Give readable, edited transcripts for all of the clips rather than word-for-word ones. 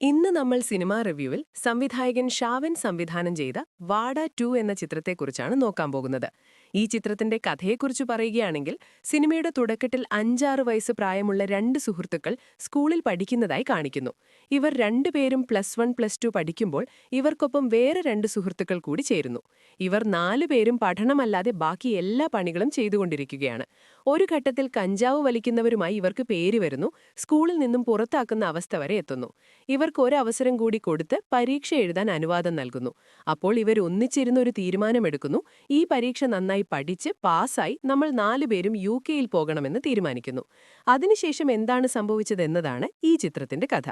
ഇന്ന് നമ്മൾ സിനിമാ റിവ്യൂവിൽ സംവിധായകൻ ഷാവൻ സംവിധാനം ചെയ്ത വാഡ 2 എന്ന ചിത്രത്തെക്കുറിച്ചാണ് നോക്കാൻ പോകുന്നത്. ഈ ചിത്രത്തിന്റെ കഥയെക്കുറിച്ച് പറയുകയാണെങ്കിൽ, സിനിമയുടെ തുടക്കത്തിൽ 5-6 വയസ്സ് പ്രായമുള്ള രണ്ട് സുഹൃത്തുക്കൾ സ്കൂളിൽ പഠിക്കുന്നതായി കാണിക്കുന്നു. ഇവർ രണ്ടുപേരും +1 +2 പഠിക്കുമ്പോൾ ഇവർക്കൊപ്പം വേറെ രണ്ട് സുഹൃത്തുക്കൾ കൂടി ചേരുന്നു. ഇവർ 4 പേരും പഠനമല്ലാതെ ബാക്കി എല്ലാ പണികളും ചെയ്തുകൊണ്ടിരിക്കുകയാണ്. ഒരു ഘട്ടത്തിൽ കഞ്ചാവ് വലിക്കുന്നവരുമായി ഇവർക്ക് പേര് വരുന്നു. സ്കൂളിൽ നിന്നും പുറത്താക്കുന്ന അവസ്ഥ വരെ എത്തുന്നു. ഇവർക്ക് ഒരവസരം കൂടി കൊടുത്ത് പരീക്ഷ എഴുതാൻ അനുവാദം നൽകുന്നു. അപ്പോൾ ഇവർ ഒന്നിച്ചിരുന്ന് ഒരു തീരുമാനമെടുക്കുന്നു. ഈ പരീക്ഷ നന്നായി പഠിച്ച് പാസ്സായി നമ്മൾ 4 പേരും UK-യിൽ പോകണമെന്ന് തീരുമാനിക്കുന്നു. അതിനുശേഷം എന്താണ് സംഭവിച്ചതെന്നതാണ് ഈ ചിത്രത്തിന്റെ കഥ.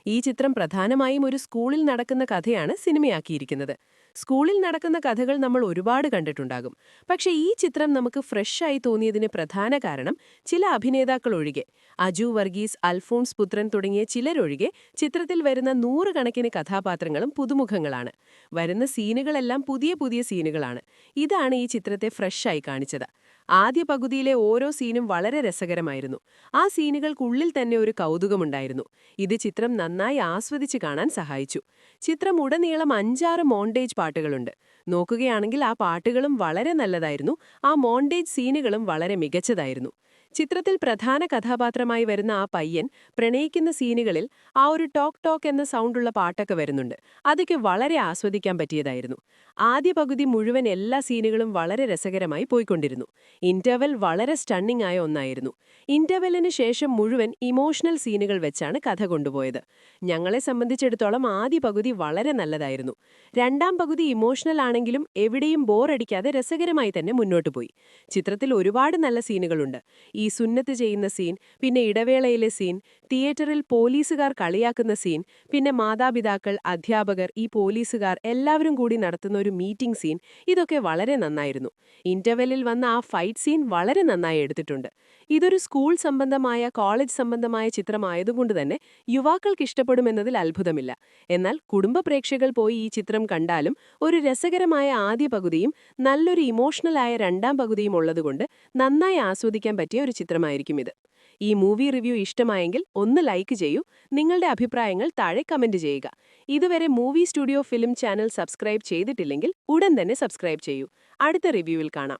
ഈ ചിത്രം പ്രധാനമായും ഒരു സ്കൂളിൽ നടക്കുന്ന കഥയാണ് സിനിമയാക്കിയിരിക്കുന്നത്. സ്കൂളിൽ നടക്കുന്ന കഥകൾ നമ്മൾ ഒരുപാട് കണ്ടിട്ടുണ്ടാകും. പക്ഷേ ഈ ചിത്രം നമുക്ക് ഫ്രഷായി തോന്നിയതിന് പ്രധാന കാരണം ചില അഭിനേതാക്കൾ ഒഴികെ, അജു വർഗീസ്, അൽഫോൺസ് പുത്രൻ തുടങ്ങിയ ചിലരൊഴികെ ചിത്രത്തിൽ വരുന്ന 100 കണക്കിന് കഥാപാത്രങ്ങളും പുതുമുഖങ്ങളാണ്. വരുന്ന സീനുകളെല്ലാം പുതിയ പുതിയ സീനുകളാണ്. ഇതാണ് ഈ ചിത്രത്തെ ഫ്രഷായി കാണിച്ചത്. ആദ്യ പകുതിയിലെ ഓരോ സീനും വളരെ രസകരമായിരുന്നു. ആ സീനുകൾക്കുള്ളിൽ തന്നെ ഒരു കൗതുകമുണ്ടായിരുന്നു. ഇത് ചിത്രം നന്നായി ആസ്വദിച്ച് കാണാൻ സഹായിച്ചു. ചിത്രം ഉടനീളം 5-6 മോണ്ടേജ് പാട്ടുകളുണ്ട്. നോക്കുകയാണെങ്കിൽ ആ പാട്ടുകളും വളരെ നല്ലതായിരുന്നു. ആ മോണ്ടേജ് സീനുകളും വളരെ മികച്ചതായിരുന്നു. ചിത്രത്തിൽ പ്രധാന കഥാപാത്രമായി വരുന്ന ആ പയ്യൻ പ്രണയിക്കുന്ന സീനുകളിൽ ആ ഒരു ടോക്ക് ടോക്ക് എന്ന സൗണ്ടുള്ള പാട്ടൊക്കെ വരുന്നുണ്ട്. അതൊക്കെ വളരെ ആസ്വദിക്കാൻ പറ്റിയതായിരുന്നു. ആദ്യ പകുതി മുഴുവൻ എല്ലാ സീനുകളും വളരെ രസകരമായി പോയിക്കൊണ്ടിരുന്നു. ഇന്റർവെൽ വളരെ സ്റ്റണ്ണിംഗ് ആയ ഒന്നായിരുന്നു. ഇന്റർവെല്ലിന് ശേഷം മുഴുവൻ ഇമോഷണൽ സീനുകൾ വെച്ചാണ് കഥ കൊണ്ടുപോയത്. ഞങ്ങളെ സംബന്ധിച്ചിടത്തോളം ആദ്യ പകുതി വളരെ നല്ലതായിരുന്നു. രണ്ടാം പകുതി ഇമോഷണൽ ആണെങ്കിലും എവിടെയും ബോറടിക്കാതെ രസകരമായി തന്നെ മുന്നോട്ടു പോയി. ചിത്രത്തിൽ ഒരുപാട് നല്ല സീനുകളുണ്ട്. ഈ സുന്നത്ത് ചെയ്യുന്ന സീൻ, പിന്നെ ഇടവേളയിലെ സീൻ, തിയേറ്ററിൽ പോലീസുകാർ കളിയാക്കുന്ന സീൻ, പിന്നെ മാതാപിതാക്കൾ, അധ്യാപകർ, ഈ പോലീസുകാർ എല്ലാവരും കൂടി നടത്തുന്ന ഒരു മീറ്റിംഗ് സീൻ, ഇതൊക്കെ വളരെ നന്നായിരുന്നു. ഇന്റർവെല്ലിൽ വന്ന ആ ഫൈറ്റ് സീൻ വളരെ നന്നായി എടുത്തിട്ടുണ്ട്. ഇതൊരു സ്കൂൾ സംബന്ധമായ, കോളേജ് സംബന്ധമായ ചിത്രമായതുകൊണ്ട് തന്നെ യുവാക്കൾക്ക് ഇഷ്ടപ്പെടുമെന്നതിൽ അത്ഭുതമില്ല. എന്നാൽ കുടുംബ പ്രേക്ഷകർ പോയി ഈ ചിത്രം കണ്ടാലും ഒരു രസകരമായ ആദ്യ പകുതിയും നല്ലൊരു ഇമോഷണലായ രണ്ടാം പകുതിയും ഉള്ളതുകൊണ്ട് നന്നായി ആസ്വദിക്കാൻ പറ്റിയ ഒരു ചിത്രമായിരിക്കും ഇത്. ഈ മൂവി റിവ്യൂ ഇഷ്ടമായെങ്കിൽ ഒന്ന് ലൈക്ക് ചെയ്യൂ. നിങ്ങളുടെ അഭിപ്രായങ്ങൾ താഴെ കമന്റ് ചെയ്യുക. ഇതുവരെ movie studio film channel subscribe ചെയ്തിട്ടില്ലെങ്കിൽ ഉടൻ തന്നെ സബ്സ്ക്രൈബ് ചെയ്യൂ. അടുത്ത റിവ്യൂവിൽ കാണാം.